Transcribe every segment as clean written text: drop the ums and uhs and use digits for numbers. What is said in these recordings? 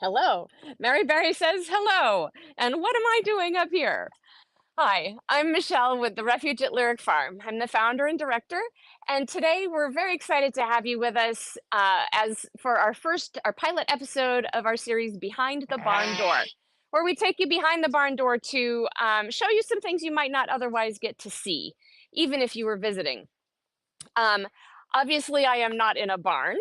Hello. Mary Berry says hello. And what am I doing up here? Hi, I'm Michelle with the Refuge at Lyric Farm. I'm the founder and director, and today we're very excited to have you with us as for our pilot episode of our series Behind the Barn Door, where we take you behind the barn door to show you some things you might not otherwise get to see, even if you were visiting. Um, Obviously, I am not in a barn.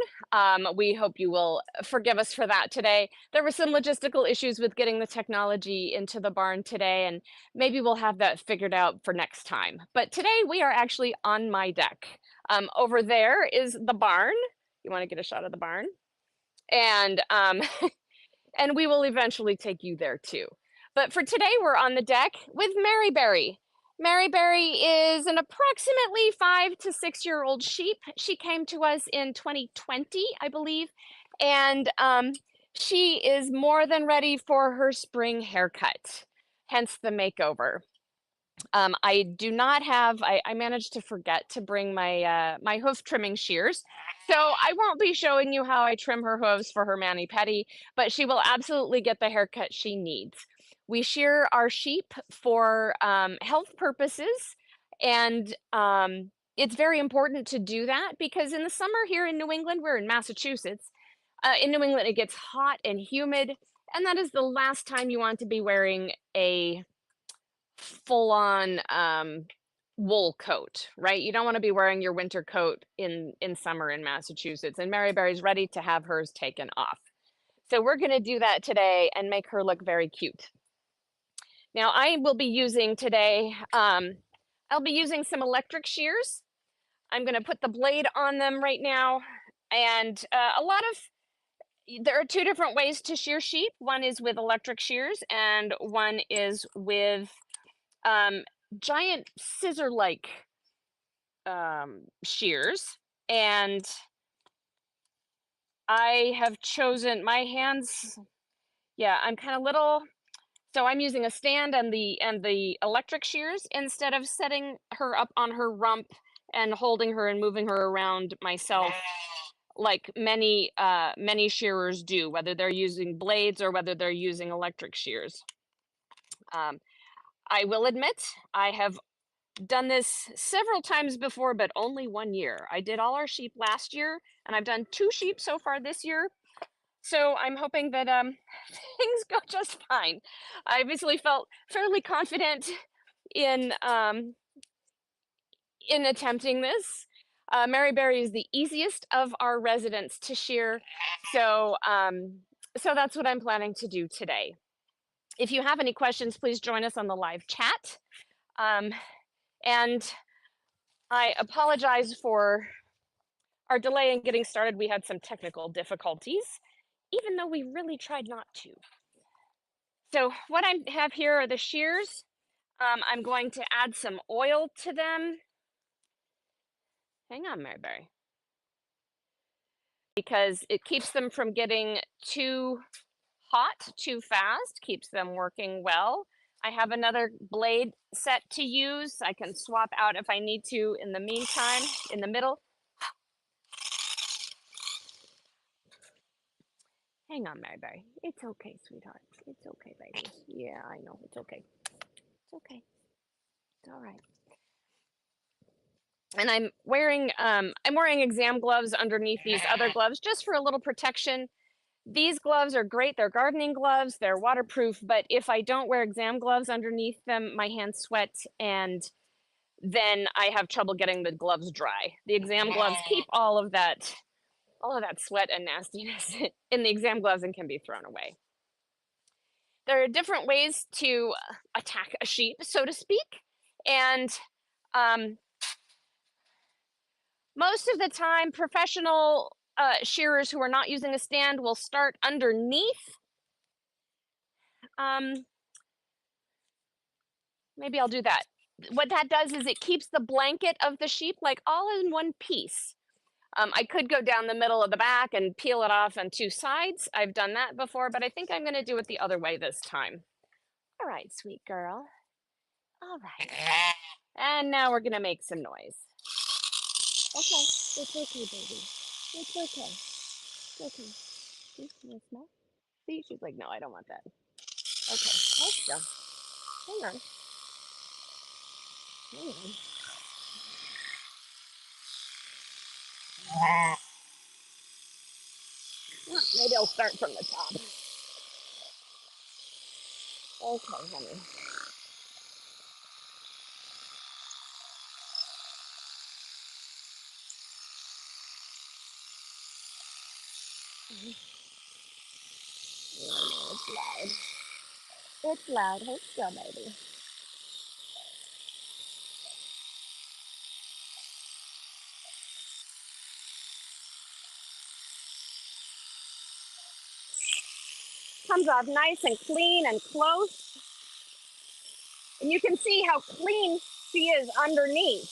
We hope you will forgive us for that today. There were some logistical issues with getting the technology into the barn today, and maybe we'll have that figured out for next time. But today we are actually on my deck. Over there is the barn. You want to get a shot of the barn? And and we will eventually take you there too. But for today, we're on the deck with Mary Berry. Mary Berry is an approximately 5 to 6 year old sheep. She came to us in 2020, I believe, and she is more than ready for her spring haircut, hence the makeover. I do not have, I managed to forget to bring my hoof trimming shears. So I won't be showing you how I trim her hooves for her mani-pedi, but she will absolutely get the haircut she needs. We shear our sheep for health purposes, and it's very important to do that because in the summer here in New England, we're in Massachusetts. In New England, it gets hot and humid, and that is the last time you want to be wearing a full-on wool coat, right? You don't want to be wearing your winter coat in summer in Massachusetts, and Mary Berry's ready to have hers taken off. So we're going to do that today and make her look very cute. Now I will be using today, I'll be using some electric shears. I'm going to put the blade on them right now, and there are two different ways to shear sheep. One is with electric shears, and one is with um, giant scissor-like shears. And I have chosen my hands. Yeah, I'm kind of little, so I'm using a stand and the electric shears instead of setting her up on her rump and holding her and moving her around myself like many shearers do, whether they're using blades or whether they're using electric shears. I will admit I have done this several times before, but only 1 year. I did all our sheep last year, and I've done 2 sheep so far this year. So I'm hoping that things go just fine. I obviously felt fairly confident in um, in attempting this. Mary Berry is the easiest of our residents to shear, so so that's what I'm planning to do today. If you have any questions, please join us on the live chat. And I apologize for our delay in getting started. We had some technical difficulties, even though we really tried not to. So what I have here are the shears. I'm going to add some oil to them. Hang on, Mary Berry. Because it keeps them from getting too hot too fast, keeps them working well. I have another blade set to use. I can swap out if I need to in the meantime, in the middle. Hang on, Mary Berry. It's okay, sweetheart. It's okay, baby. Yeah, I know. It's okay. It's okay. It's all right. And I'm wearing exam gloves underneath these other gloves just for a little protection. These gloves are great. They're gardening gloves. They're waterproof, but if I don't wear exam gloves underneath them, my hands sweat and then I have trouble getting the gloves dry. The exam gloves keep all of that sweat and nastiness in the exam gloves and can be thrown away. There are different ways to attack a sheep, so to speak, and most of the time, professional shearers who are not using a stand will start underneath. Maybe I'll do that. What that does is it keeps the blanket of the sheep like all in one piece. I could go down the middle of the back and peel it off on 2 sides. I've done that before, but I think I'm going to do it the other way this time. All right, sweet girl. All right. And now we're going to make some noise. Okay, it's okay, baby. It's okay. It's okay. See, you smell? See, she's like, no, I don't want that. Okay, let's go. Hang on. Hang on. Well, maybe I'll start from the top. Okay, honey. Oh, it's loud. It's loud. Hold still, baby. Comes off nice and clean and close. And you can see how clean she is underneath.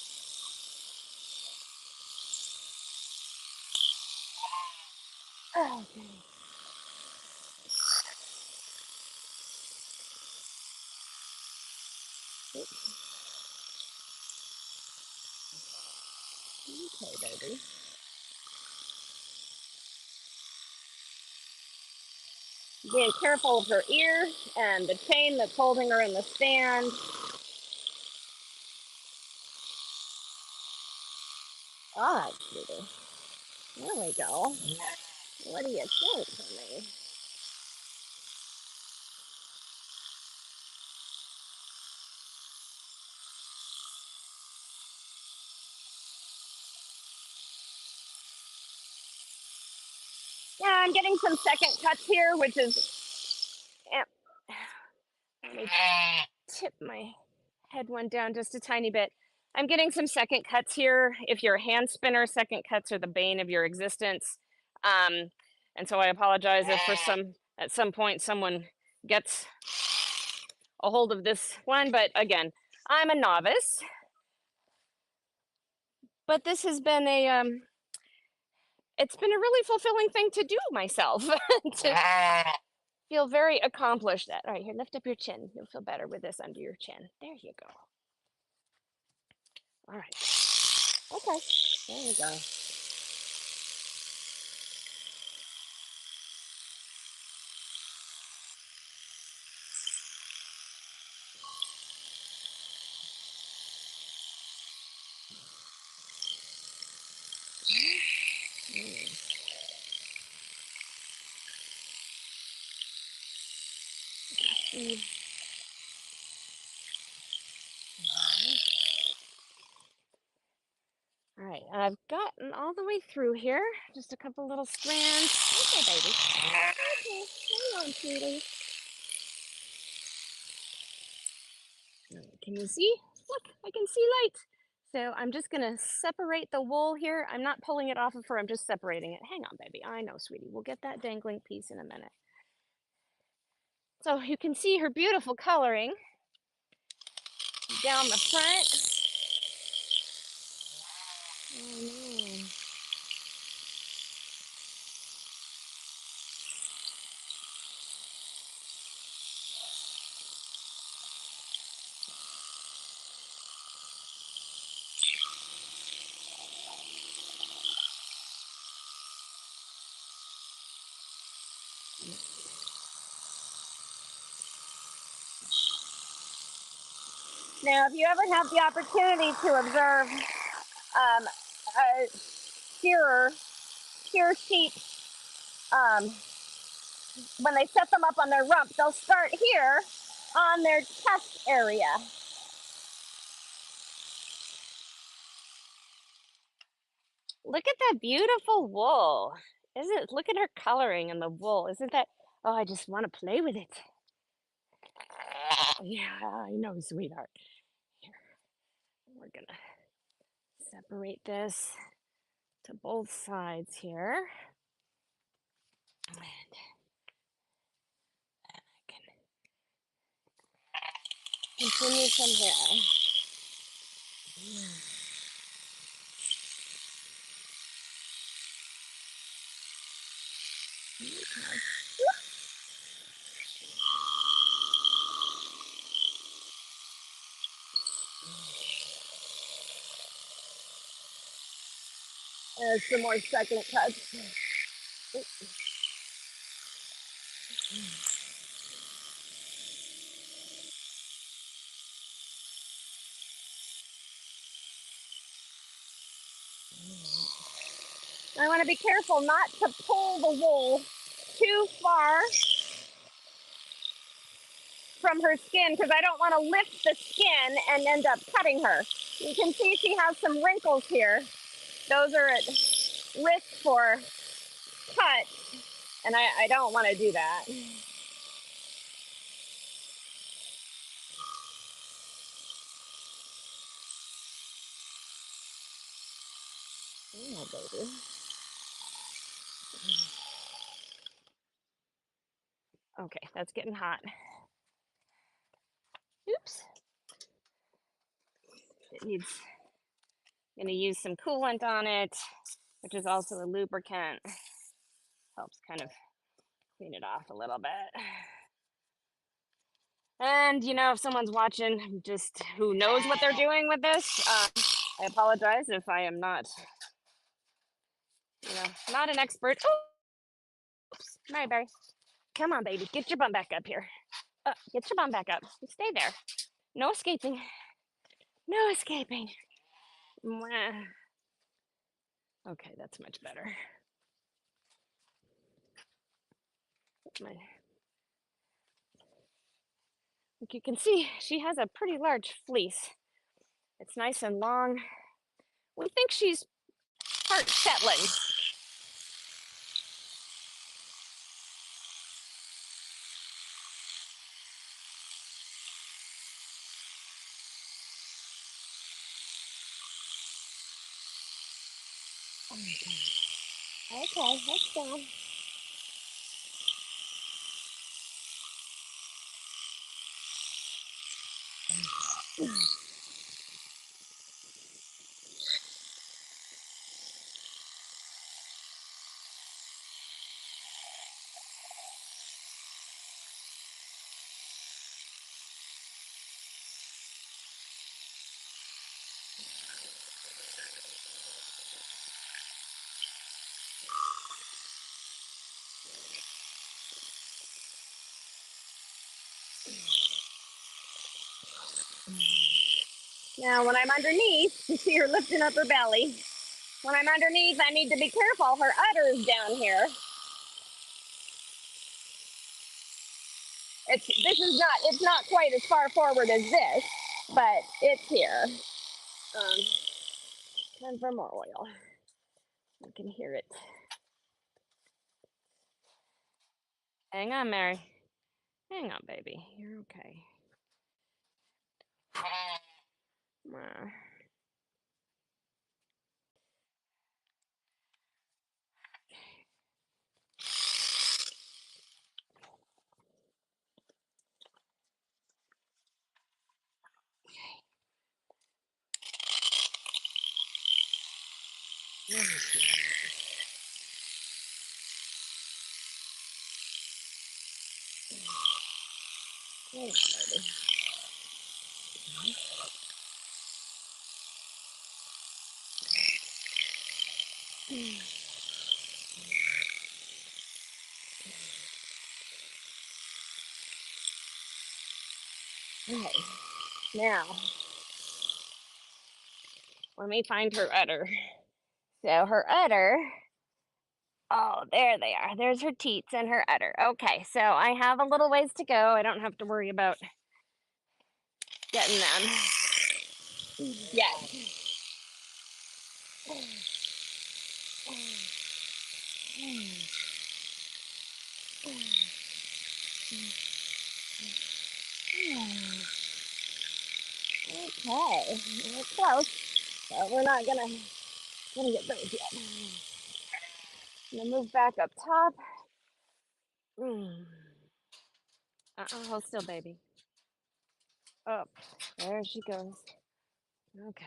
Okay. Okay, baby. Being careful of her ear and the chain that's holding her in the stand. All right, sweetie. There we go. What do you think, honey? Yeah, I'm getting some second cuts here, which is. Let me tip my head one down just a tiny bit. I'm getting some second cuts here. If you're a hand spinner, second cuts are the bane of your existence. Um, and so I apologize if at some point someone gets a hold of this one, but again, I'm a novice. But this has been it's been a really fulfilling thing to do myself to feel very accomplished at. All right, here, lift up your chin. You'll feel better with this under your chin. There you go. All right. Okay. There you go. All right, and I've gotten all the way through here. Just a couple little strands. Okay, baby. Okay, hang on, sweetie. Can you see? Look, I can see light. So I'm just gonna separate the wool here. I'm not pulling it off of her, I'm just separating it. Hang on, baby. I know, sweetie. We'll get that dangling piece in a minute. So you can see her beautiful coloring down the front. Oh, no. Now, if you ever have the opportunity to observe a shear sheep, um, when they set them up on their rump, they'll start here on their chest area. Look at that beautiful wool. Isn't it? Look at her coloring in the wool. Isn't that? Oh, I just want to play with it. Yeah, I know, sweetheart. Here, we're gonna separate this to both sides here. And I can continue from here. There's some more second cuts. I want to be careful not to pull the wool too far from her skin because I don't want to lift the skin and end up cutting her. You can see she has some wrinkles here. Those are at risk for cut, and I don't want to do that. Oh, baby. Okay, that's getting hot. Oops. It needs, I'm going to use some coolant on it, which is also a lubricant. Helps kind of clean it off a little bit. And, you know, if someone's watching just who knows what they're doing with this, I apologize if I am not, you know, not an expert. Oops, Maryberry. Come on, baby. Get your bum back up here. Get your bum back up. Stay there. No escaping. No escaping. Mwah. Okay, that's much better. Like you can see, she has a pretty large fleece. It's nice and long. We think she's part Shetland. Okay, let's go. Now, when I'm underneath, you see her lifting up her belly. When I'm underneath, I need to be careful. Her udder's down here. It's not quite as far forward as this, but it's here. Time for more oil. I can hear it. Hang on, Mary. Hang on, baby. You're okay. Okay, now let me find her udder. So her udder, oh, there they are. There's her teats and her udder. Okay, so I have a little ways to go. I don't have to worry about getting them yet. Okay, we're close, but we're not gonna get those yet. I'm gonna move back up top. Hold still, baby. Up. There she goes. Okay.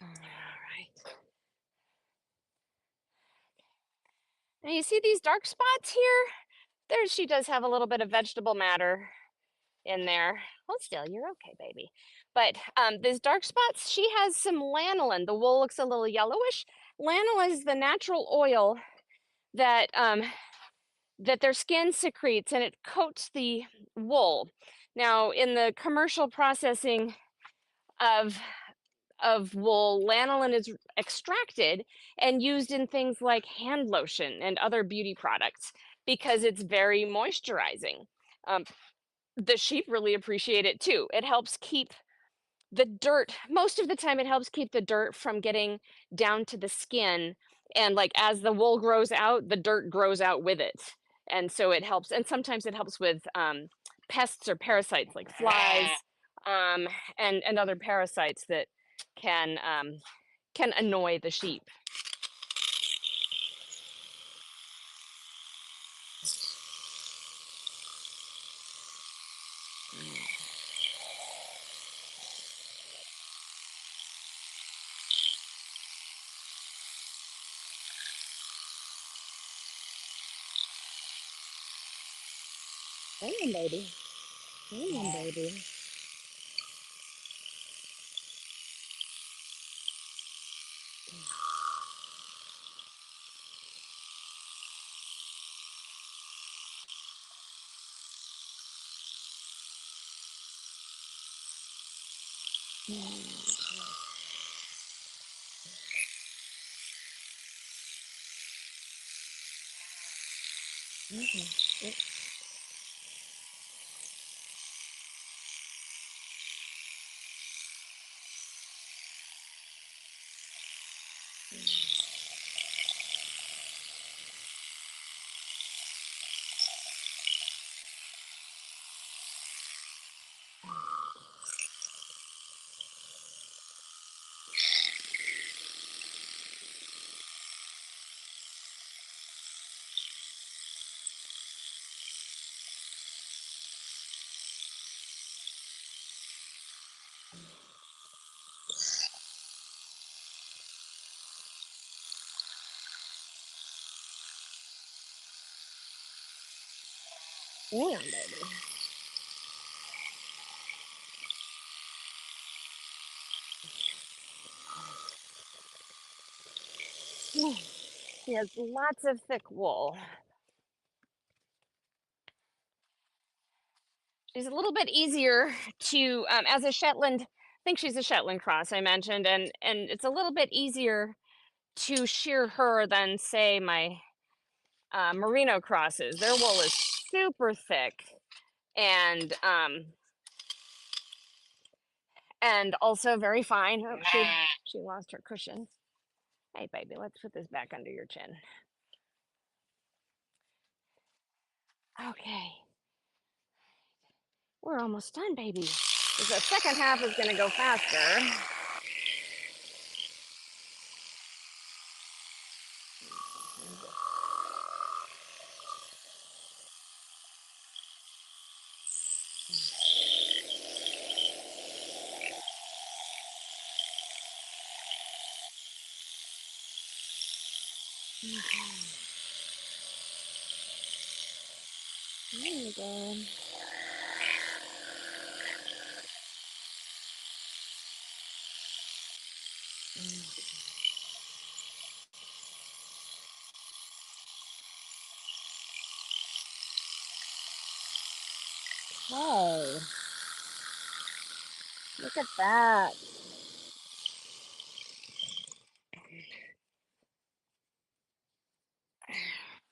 All right. Now you see these dark spots here? There she does have a little bit of vegetable matter in there. Hold still, you're okay, baby. But these dark spots, she has some lanolin. The wool looks a little yellowish. Lanolin is the natural oil that that their skin secretes and it coats the wool. Now, in the commercial processing of wool, lanolin is extracted and used in things like hand lotion and other beauty products because it's very moisturizing. Um, the sheep really appreciate it too. It helps keep the dirt, most of the time, it helps keep the dirt from getting down to the skin. And like as the wool grows out, the dirt grows out with it. And so it helps. And sometimes it helps with pests or parasites like flies um, and other parasites that can annoy the sheep. Come on, baby. Come on, baby. Come on, baby. She has lots of thick wool. She's a little bit easier to, as a Shetland, I think she's a Shetland cross, I mentioned, and it's a little bit easier to shear her than, say, my merino crosses. Their wool is super thick and also very fine. Oh, she lost her cushion. Hey, baby, let's put this back under your chin. Okay, we're almost done, baby. The second half is going to go faster. There you go. Hey, look at that.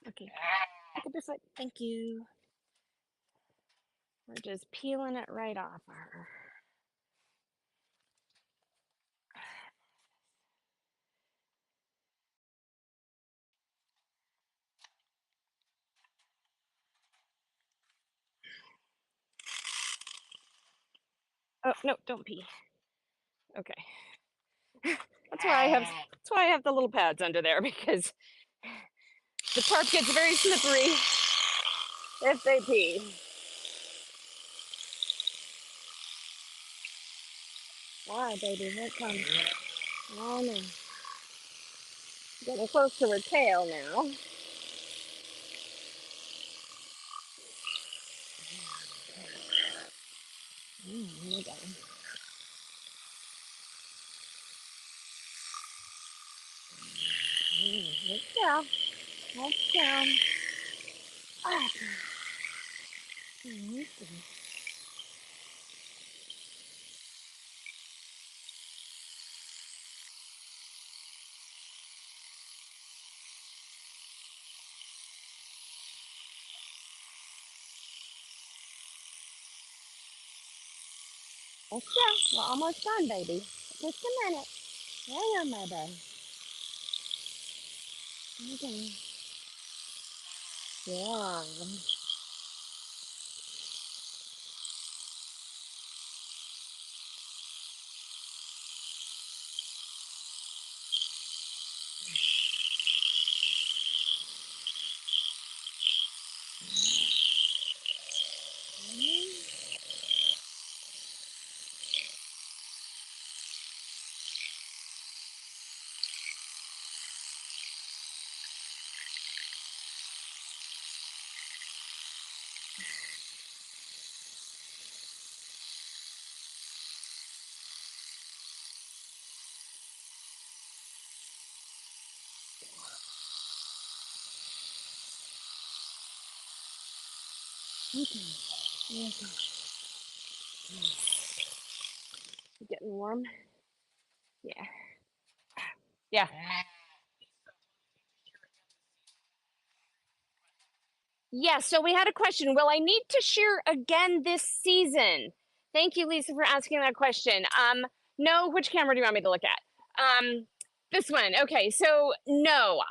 Okay, look at this side. Thank you. We're just peeling it right off her. Oh no, don't pee. Okay. That's why I have the little pads under there because the tarp gets very slippery if they pee. Why, baby? Here it comes. Oh no. Getting close to her tail now. Here we go. Good girl. Let's down. Ah. Let's go. We're almost done, baby. Just a minute. There you are, baby. Okay. Yeah. Okay. Okay. Getting warm. Yeah. Yeah. Yeah, so we had a question. Will I need to shear again this season? Thank you, Lisa, for asking that question. No, which camera do you want me to look at? This one. Okay, so no,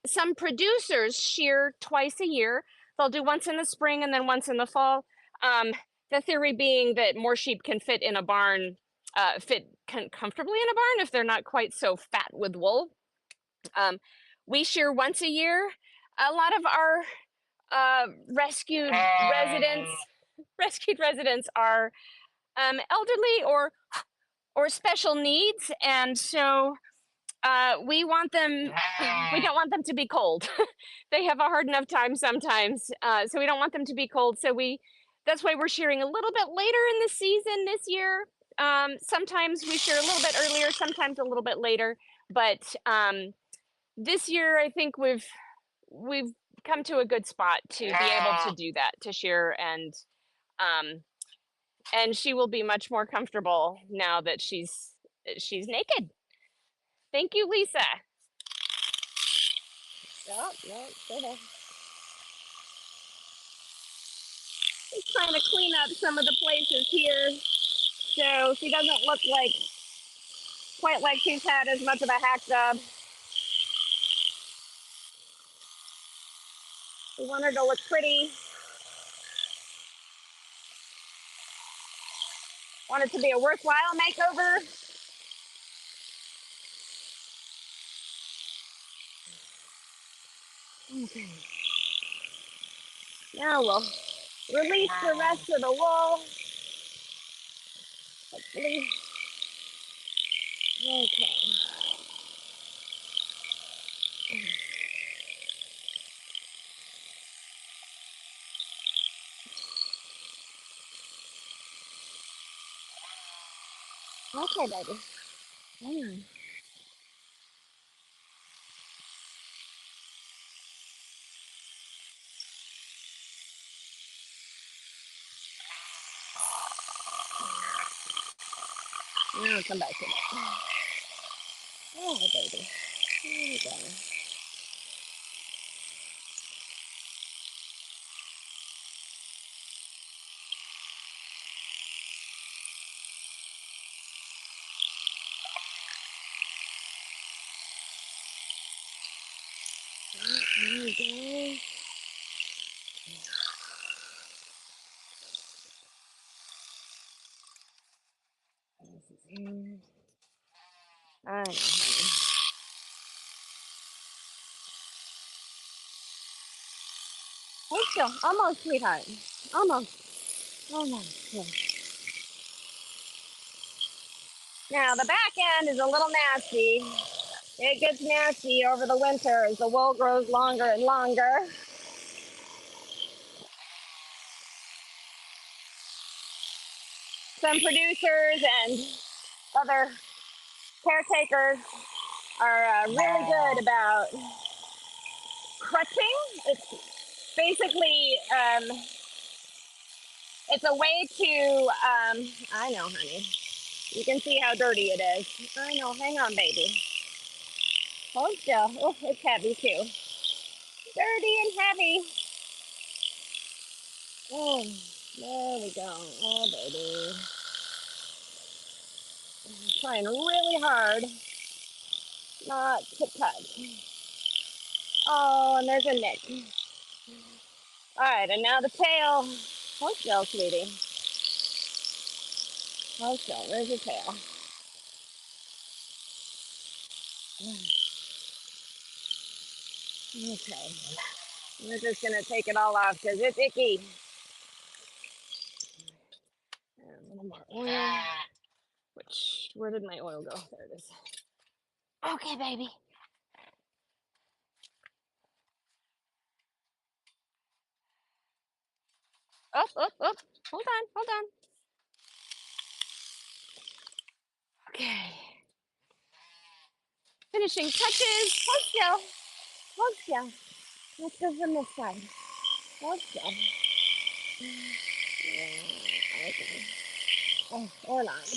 some producers shear twice a year. They'll do once in the spring and then once in the fall. Um, the theory being that more sheep can fit in a barn, comfortably in a barn if they're not quite so fat with wool. We shear once a year. A lot of our rescued residents are elderly or special needs, and so we want them. We don't want them to be cold. They have a hard enough time sometimes, so we don't want them to be cold. So that's why we're shearing a little bit later in the season this year. Sometimes we shear a little bit earlier, sometimes a little bit later, but this year I think we've come to a good spot to be able to do that, to shear, and she will be much more comfortable now that she's naked. Thank you, Lisa. Oh, no, stay there. Just trying to clean up some of the places here so she doesn't look quite like she's had as much of a hack job. We want her to look pretty. Want it to be a worthwhile makeover. Okay. Now we'll release the rest of the wool. Hopefully. Okay. Okay, baby. Hang on. I'll come back to that. Oh, baby. There we go. There we go. This is here. I know, honey. Hold still. Almost, sweetheart. Almost. Almost. Yeah. Now, the back end is a little nasty. It gets nasty over the winter as the wool grows longer and longer. Some producers and other caretakers are really good about crutching. It's basically, it's a way to, I know, honey. You can see how dirty it is. I know, hang on, baby. Hold still. Oh, it's heavy too. Dirty and heavy. Oh, there we go. Oh, baby. I'm trying really hard not to touch. Oh, and there's a nick. All right, and now the tail. Hold still, sweetie. Hold still. There's your tail. Okay. We're just going to take it all off because it's icky. And a little more oil. Where did my oil go? There it is. Okay, baby. Oh. Hold on. Okay. Finishing touches. Hold still. Let's go from this side. Hold still. Okay. Oh, or not.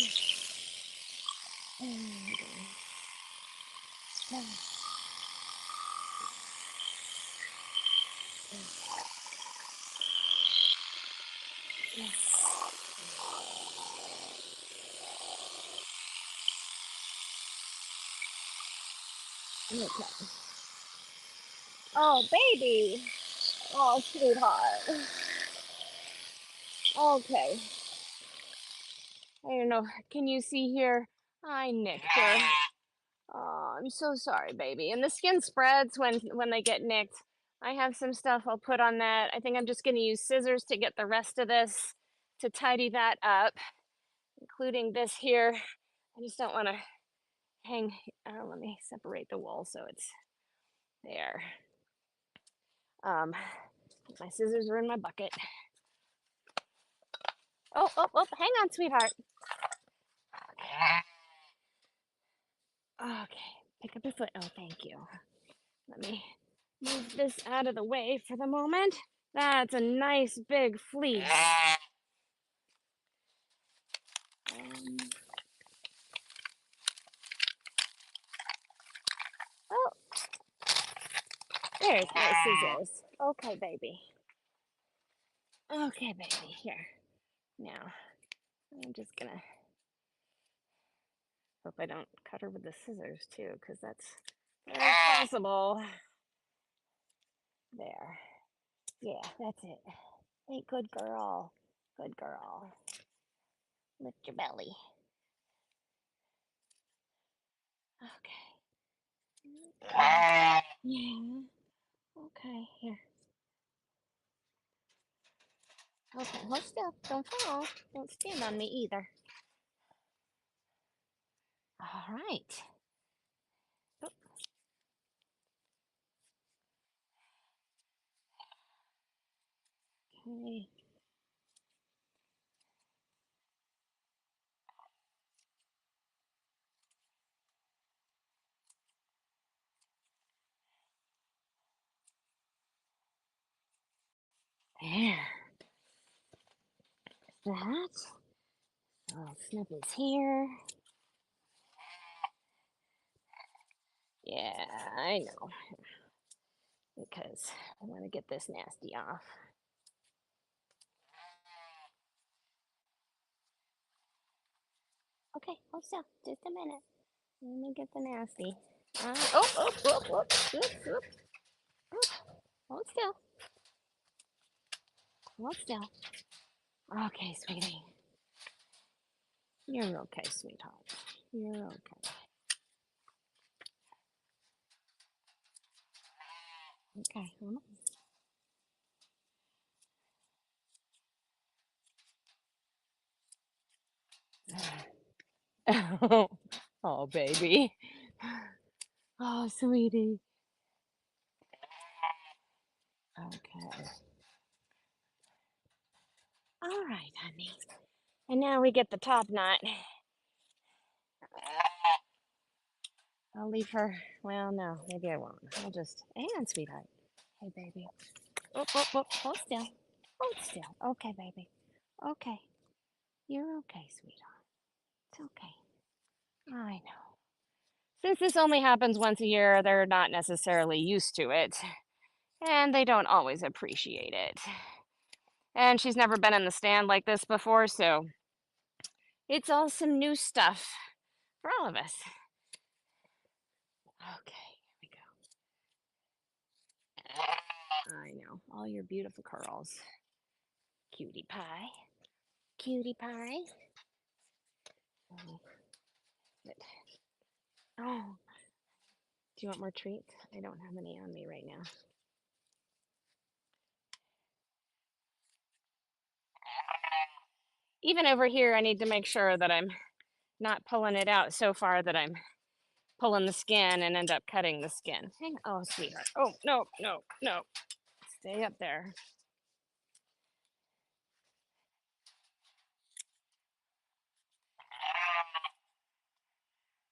Okay. Oh, baby. Oh, sweetheart. Okay. I don't know. Can you see here? I nicked her. Oh, I'm so sorry, baby. And the skin spreads when they get nicked. I have some stuff I'll put on that. I think I'm just going to use scissors to get the rest of this to tidy that up, including this here. I just don't want to hang. Let me separate the wool so it's there. My scissors are in my bucket. Oh, hang on, sweetheart. Okay, pick up your foot. Oh, thank you. Let me move this out of the way for the moment. That's a nice big fleece. Oh, there's my scissors. Okay, baby. Okay, baby. Here. Now, I'm just gonna hope I don't cut her with the scissors too, because that's very possible. There. Yeah, that's it. Hey, good girl. Good girl. Lift your belly. Okay. Yeah. Okay, here. Okay, hold still. Don't fall. Don't stand on me either. All right. Oh, okay. There. That. Oh, snip is here. Yeah, I know. Because I want to get this nasty off. Okay, hold still. Just a minute. Let me get the nasty. Whoop. Hold still. Hold still. Okay, sweetie. You're okay, sweetheart. You're okay. Okay, hold on. Oh, baby. Oh, sweetie. Okay. All right, honey. And now we get the top knot. I'll leave her. Well, no, maybe I won't. I'll just hang on, sweetheart. Okay, baby. Oh, oh, oh, hold still. Hold still. Okay, baby. Okay. You're okay, sweetheart. It's okay. I know. Since this only happens once a year, they're not necessarily used to it, and they don't always appreciate it. And she's never been in the stand like this before, so it's all some new stuff for all of us. Okay, here we go. I know, all your beautiful curls. Cutie pie. Cutie pie. Oh, oh, do you want more treats? I don't have any on me right now. Even over here, I need to make sure that I'm not pulling it out so far that I'm pulling the skin and end up cutting the skin. Hang on. Oh, sweetheart. Oh, no, no, no. Stay up there.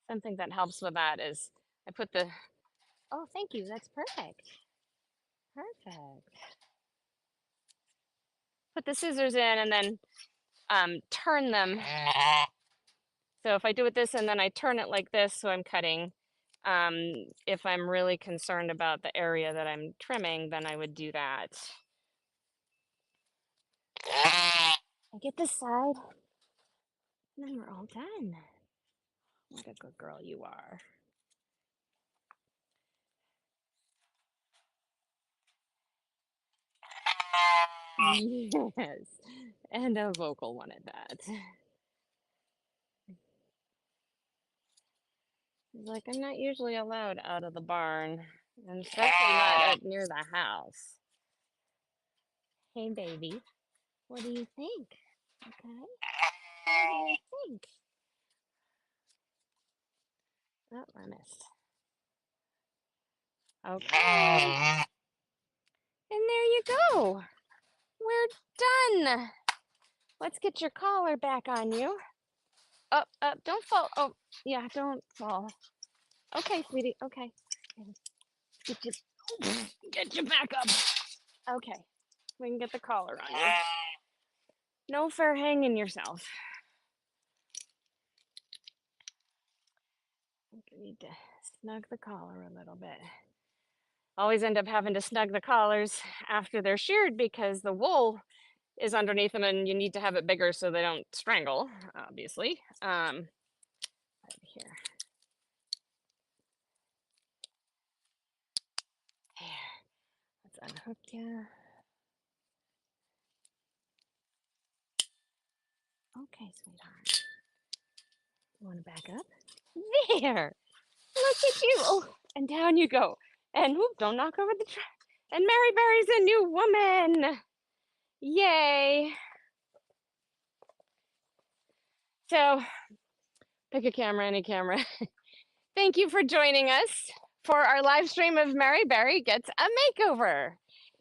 Something that helps with that is I put the, oh, thank you. That's perfect. Perfect. Put the scissors in and then turn them. So if I do it this and then I turn it like this, so I'm cutting. If I'm really concerned about the area that I'm trimming, then I would do that. I get this side, and then we're all done. What a good girl you are. Yes, and a vocal one at that. He's like, I'm not usually allowed out of the barn, and especially not near the house. Hey, baby, what do you think? Okay, what do you think? Oh, I missed. Okay, and there you go. We're done. Let's get your collar back on you. Up, up, don't fall. Oh, yeah, don't fall. Okay, sweetie, okay. Get you, get you back up. Okay, we can get the collar on you. No fair hanging yourself. You need to snug the collar a little bit. Always end up having to snug the collars after they're sheared because the wool is underneath them and you need to have it bigger so they don't strangle, obviously. Right here. There. Let's unhook you. Okay, sweetheart. You want to back up? There. Look at you. Oh, and down you go. And whoop, don't knock over the track. And Mary Berry's a new woman. Yay. So pick a camera, any camera. Thank you for joining us for our live stream of Mary Berry Gets a Makeover.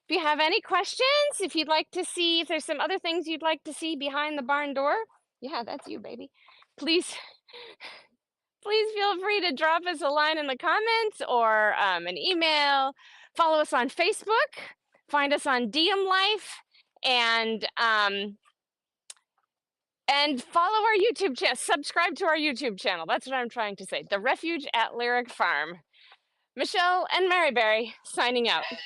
If you have any questions, if you'd like to see, if there's some other things you'd like to see behind the barn door, yeah, that's you, baby. Please feel free to drop us a line in the comments or an email. Follow us on Facebook, find us on DM Life, and follow our YouTube channel. Subscribe to our YouTube channel. That's what I'm trying to say. The Refuge at Lyric Farm. Michelle and Mary Berry signing out. Thanks.